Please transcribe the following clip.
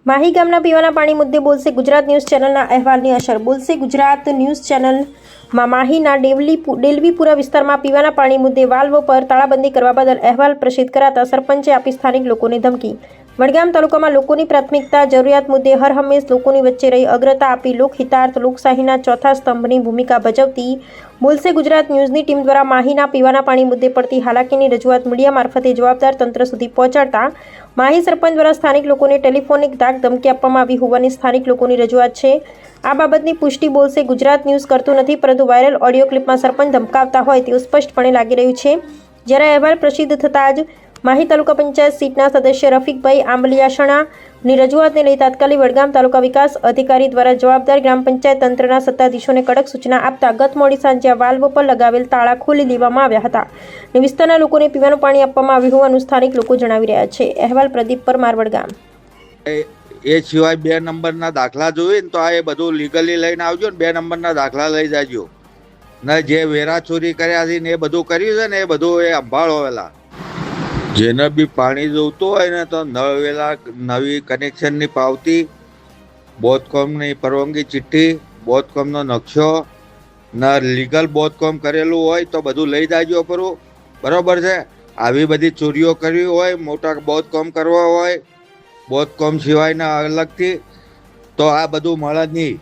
માહી ગામના પીવાના પાણી મુદ્દે બોલશે ગુજરાત ન્યૂઝ ચેનલના અહેવાલની અસર. બોલશે ગુજરાત ન્યૂઝ ચેનલમાં માહીના ડેલવીપુરા વિસ્તારમાં પીવાના પાણી મુદ્દે વાલ્વ પર તાળાબંધી કરવા બદલ અહેવાલ પ્રસિદ્ધ કરાતા સરપંચે આપી સ્થાનિક લોકોને ધમકી. વડગામ તાલુકામાં લોકોની પ્રાથમિકતા જરૂરિયાત મુદ્દે હરહંમેશ લોકોની વચ્ચે રહી અગ્રતા આપી લોકહિતાર્થ લોકશાહીના ચોથા સ્તંભની ભૂમિકા ભજવતી બોલશે ગુજરાત ન્યૂઝની ટીમ દ્વારા માહીના પીવાના પાણી મુદ્દે પડતી હાલાકીની રજૂઆત મીડિયા મારફતે જવાબદાર તંત્ર સુધી પહોંચાડતા માહી સરપંચ દ્વારા સ્થાનિક લોકોને ટેલિફોનિક ધાક ધમકી આપવામાં આવી હોવાની સ્થાનિક લોકોની રજૂઆત છે. આ બાબતની પુષ્ટિ બોલશે ગુજરાત ન્યૂઝ કરતું નથી, પરંતુ વાયરલ ઓડિયો ક્લિપમાં સરપંચ ધમકાવતા હોય તેવું સ્પષ્ટપણે લાગી રહ્યું છે. જ્યારે અહેવાલ પ્રસિદ્ધ થતાં જ માહી તાલુકા પંચાયત સીટના સદસ્ય રફીકભાઈ આંબલિયાસણાની રજૂઆતને લઈ તાત્કાલિક વડગામ તાલુકા વિકાસ અધિકારી દ્વારા જવાબદાર ગ્રામ પંચાયત તંત્રના સત્તાધીશોને કડક સૂચના આપતા ગત મોડી સાંજે વાલ્વ પર લગાવેલ તાળા ખોલી દેવામાં આવ્યા હતા અને વિસ્તારના લોકોને પીવાનું પાણી આપવામાં આવ્યું હોવાનું સ્થાનિક લોકો જણાવી રહ્યા છે. અહેવાલ પ્રદીપ પરમાર, વડગામ. એ સિવાય 2 નંબરના દાખલા જોઈએ ને તો આ એ બધું લીગલી લઈને આવજો ને 2 નંબરના દાખલા લઈ જાજો ને જે વેરા ચોરી કર્યા છે ને એ બધું કર્યું છે ને એ બધું એ સંભાળો. વેલા જેને બી પાણી જોઈતું હોય ને તો વેલા નવી કનેક્શનની પાવતી, બોધકોમની પરવાનગી ચિઠ્ઠી, બોધકોમનો નકશો ને લીગલ બોધકોમ કરેલું હોય તો બધું લઈ જાજો પરું. બરાબર છે. આવી બધી ચોરીઓ કરવી હોય, મોટા બોધકોમ કરવા હોય, બોધકોમ સિવાયના અલગથી, તો આ બધું મળે નહીં.